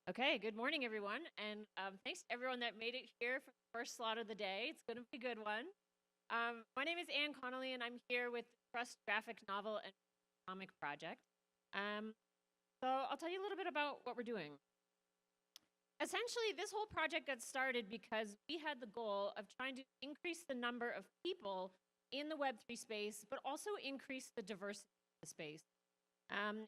Okay, good morning, everyone, and thanks to everyone that made it here for the first slot of the day. It's going to be a good one. My name is Connelly, and I'm here with the Trust Graphic Novel and Comic Project. So I'll tell you a little bit about what we're doing. Essentially, this whole project got started because we had the goal of trying to increase the number of people in the Web3 space, but also increase the diversity of the space.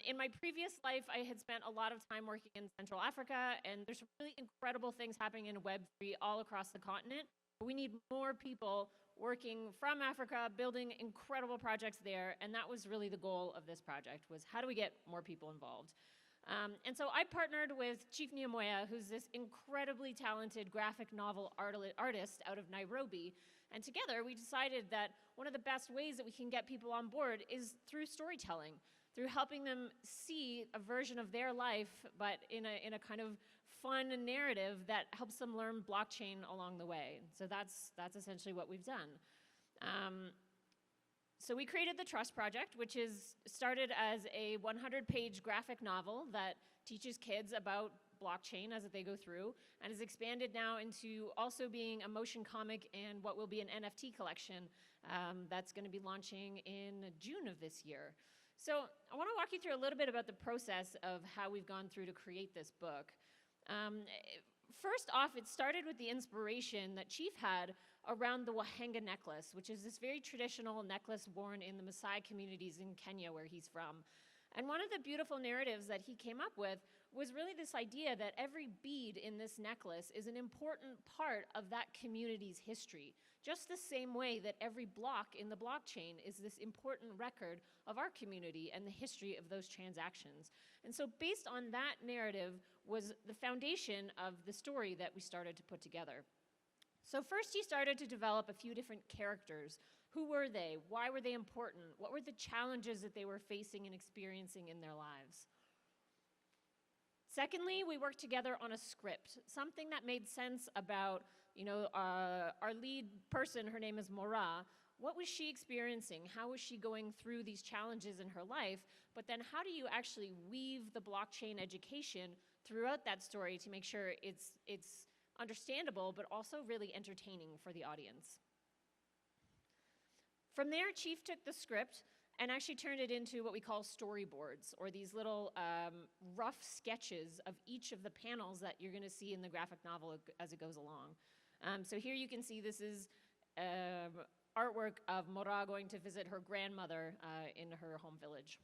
In my previous life, I had spent a lot of time working in Central Africa, and there's really incredible things happening in Web3 all across the continent. But we need more people working from Africa, building incredible projects there, and that was really the goal of this project, was how do we get more people involved? And so I partnered with Chief Nyamoya, who's this incredibly talented graphic novel artist out of Nairobi, and together we decided that one of the best ways that we can get people on board is through storytelling, through helping them see a version of their life, but in a kind of fun narrative that helps them learn blockchain along the way. So that's essentially what we've done. So we created the Trust Project, which is started as a 100-page graphic novel that teaches kids about blockchain as they go through, and is expanded now into also being a motion comic and what will be an NFT collection that's going to be launching in June of this year. So I want to walk you through a little bit about the process of how we've gone through to create this book. First off, it started with the inspiration that Chief had around the Wahenga necklace, which is this very traditional necklace worn in the Maasai communities in Kenya, where he's from. And one of the beautiful narratives that he came up with was really this idea that every bead in this necklace is an important part of that community's history, just the same way that every block in the blockchain is this important record of our community and the history of those transactions. And so based on that narrative was the foundation of the story that we started to put together. So first he started to develop a few different characters. Who were they? Why were they important? What were the challenges that they were facing and experiencing in their lives? Secondly, we worked together on a script, something that made sense about, our lead person. Her name is Mora. What was she experiencing? How was she going through these challenges in her life? But then how do you actually weave the blockchain education throughout that story to make sure it's understandable, but also really entertaining for the audience? From there, Chief took the script and actually turned it into what we call storyboards, or these little rough sketches of each of the panels that you're going to see in the graphic novel as it goes along. So here you can see this is artwork of Mora going to visit her grandmother in her home village.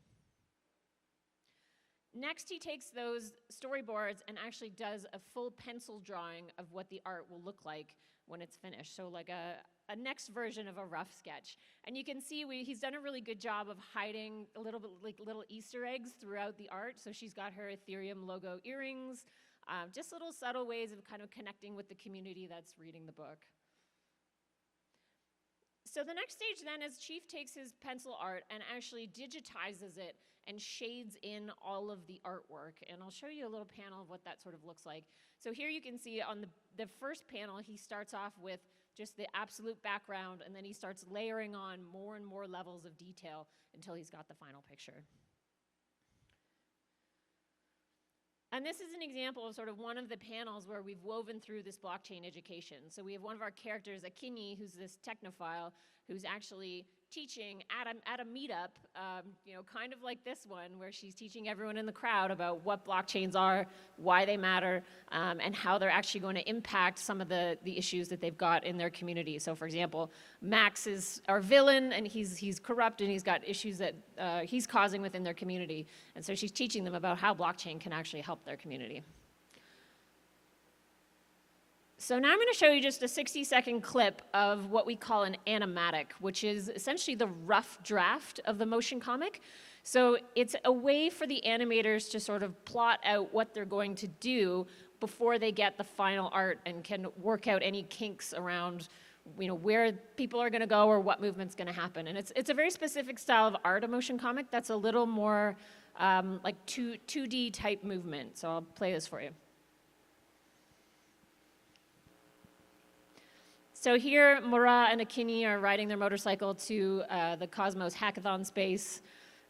Next, he takes those storyboards and actually does a full pencil drawing of what the art will look like when it's finished. So like a next version of a rough sketch. And you can see he's done a really good job of hiding a little bit like little Easter eggs throughout the art. So she's got her Ethereum logo earrings, just little subtle ways of kind of connecting with the community that's reading the book. So the next stage then is Chief takes his pencil art and actually digitizes it and shades in all of the artwork. And I'll show you a little panel of what that sort of looks like. So here you can see on the first panel, he starts off with just the absolute background, and then he starts layering on more and more levels of detail until he's got the final picture. And this is an example of sort of one of the panels where we've woven through this blockchain education. So we have one of our characters, Akinyi, who's this technophile, who's actually teaching at a meetup, kind of like this one, where she's teaching everyone in the crowd about what blockchains are, why they matter, and how they're actually going to impact some of the issues that they've got in their community. So for example, Max is our villain, and he's corrupt, and he's got issues that he's causing within their community. And so she's teaching them about how blockchain can actually help their community. So now I'm going to show you just a 60-second clip of what we call an animatic, which is essentially the rough draft of the motion comic. So it's a way for the animators to sort of plot out what they're going to do before they get the final art and can work out any kinks around where people are going to go or what movement's going to happen. And it's a very specific style of art, a motion comic, that's a little more like 2D type movement. So I'll play this for you. So here, Mora and Akinyi are riding their motorcycle to the Cosmos Hackathon space.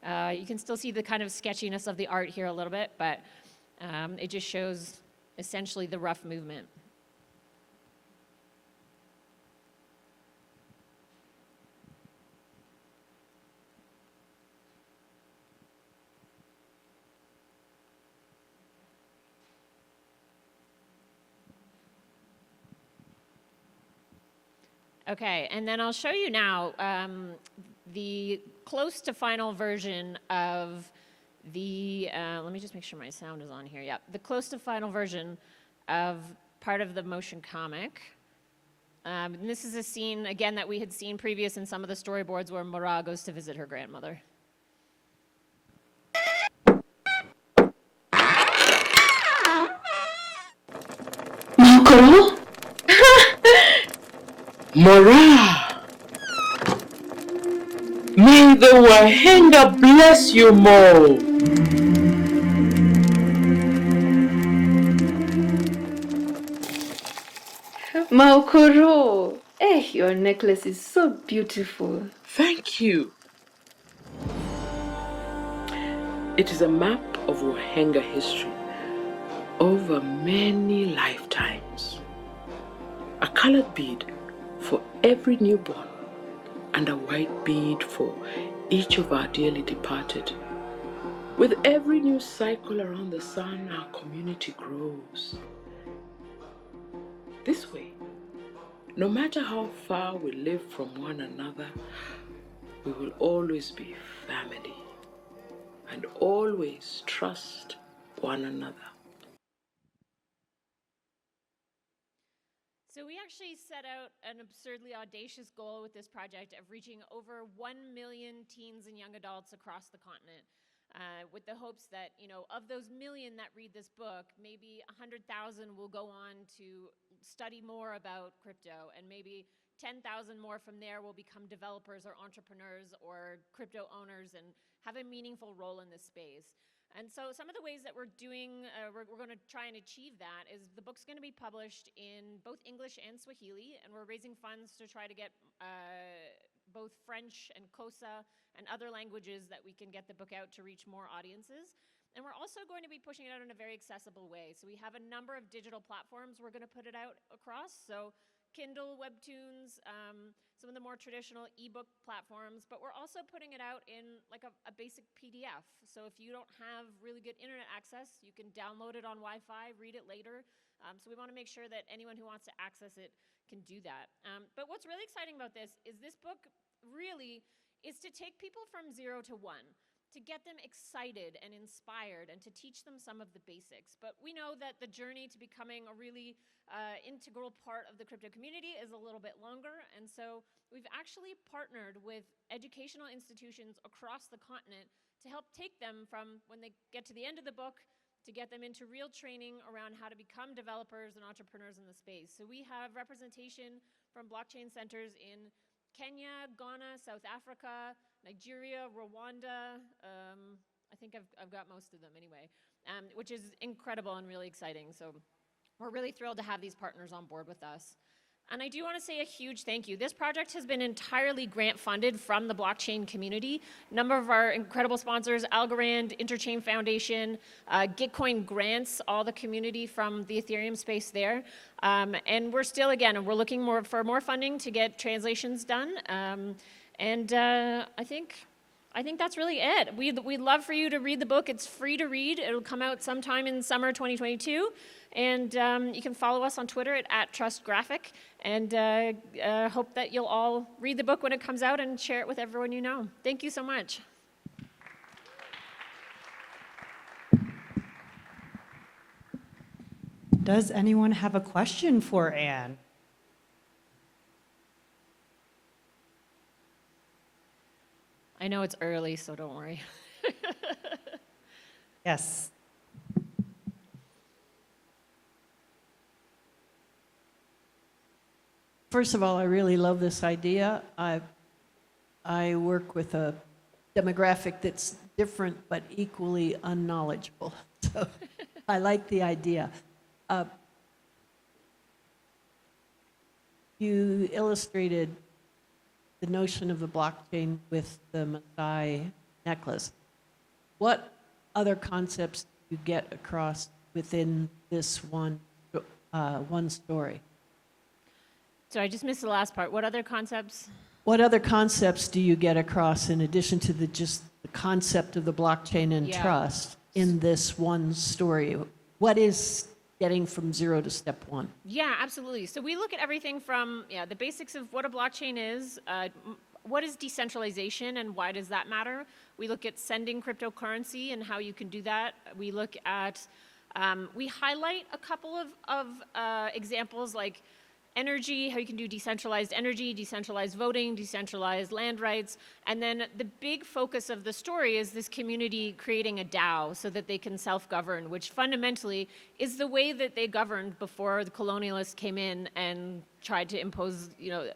You can still see the kind of sketchiness of the art here a little bit, but it just shows essentially the rough movement. Okay, and then I'll show you now the close to final version of the, let me just make sure my sound is on here. Yeah, the close to final version of part of the motion comic. And this is a scene, again, that we had seen previous in some of the storyboards where Mara goes to visit her grandmother. Makoro? Mara! May the Wahenga bless you more! Maokoro, your necklace is so beautiful. Thank you. It is a map of Wahenga history over many lifetimes. A colored bead for every newborn and a white bead for each of our dearly departed. With every new cycle around the sun, our community grows. This way, no matter how far we live from one another, we will always be family and always trust one another. So we actually set out an absurdly audacious goal with this project of reaching over 1 million teens and young adults across the continent, with the hopes that, of those million that read this book, maybe 100,000 will go on to study more about crypto, and maybe 10,000 more from there will become developers or entrepreneurs or crypto owners and have a meaningful role in this space. And so some of the ways that we're doing, we're going to try and achieve that is the book's going to be published in both English and Swahili, and we're raising funds to try to get both French and Xhosa and other languages that we can get the book out to reach more audiences. And we're also going to be pushing it out in a very accessible way. So we have a number of digital platforms we're going to put it out across. So Kindle, Webtoons, some of the more traditional ebook platforms, but we're also putting it out in like a basic PDF. So if you don't have really good internet access, you can download it on Wi-Fi, read it later. So we want to make sure that anyone who wants to access it can do that. But what's really exciting about this book really is to take people from 0 to 1. To get them excited and inspired and to teach them some of the basics. But we know that the journey to becoming a really integral part of the crypto community is a little bit longer. And so we've actually partnered with educational institutions across the continent to help take them from when they get to the end of the book to get them into real training around how to become developers and entrepreneurs in the space. So we have representation from blockchain centers in Kenya, Ghana, South Africa, Nigeria, Rwanda. I think I've got most of them anyway, which is incredible and really exciting. So we're really thrilled to have these partners on board with us. And I do want to say a huge thank you. This project has been entirely grant funded from the blockchain community. A number of our incredible sponsors, Algorand, Interchain Foundation, Gitcoin Grants, all the community from the Ethereum space there. And we're still, again, we're looking for more funding to get translations done. I think that's really it. We'd love for you to read the book. It's free to read. It'll come out sometime in summer 2022. And you can follow us on Twitter at @TrustGraphic. And hope that you'll all read the book when it comes out and share it with everyone you know. Thank you so much. Does anyone have a question for Anne? I know it's early, so don't worry. Yes. First of all, I really love this idea. I work with a demographic that's different but equally unknowledgeable. So I like the idea. You illustrated the notion of the blockchain with the Maasai necklace. What other concepts do you get across within this one story. So I just missed the last part. What other concepts? What other concepts do you get across in addition to just the concept of the blockchain and Yeah. trust in this one story? What is getting from 0 to step 1? Yeah, absolutely. So we look at everything from the basics of what a blockchain is, what is decentralization and why does that matter? We look at sending cryptocurrency and how you can do that. We look at, we highlight a couple of examples like energy, how you can do decentralized energy, decentralized voting, decentralized land rights. And then the big focus of the story is this community creating a DAO so that they can self-govern, which fundamentally is the way that they governed before the colonialists came in and tried to impose,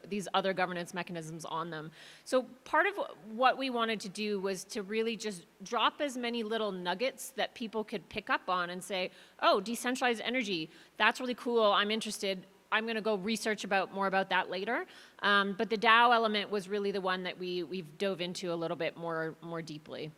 these other governance mechanisms on them. So part of what we wanted to do was to really just drop as many little nuggets that people could pick up on and say, oh, decentralized energy, that's really cool, I'm interested. I'm going to go research more about that later. But the DAO element was really the one that we've dove into a little bit more deeply.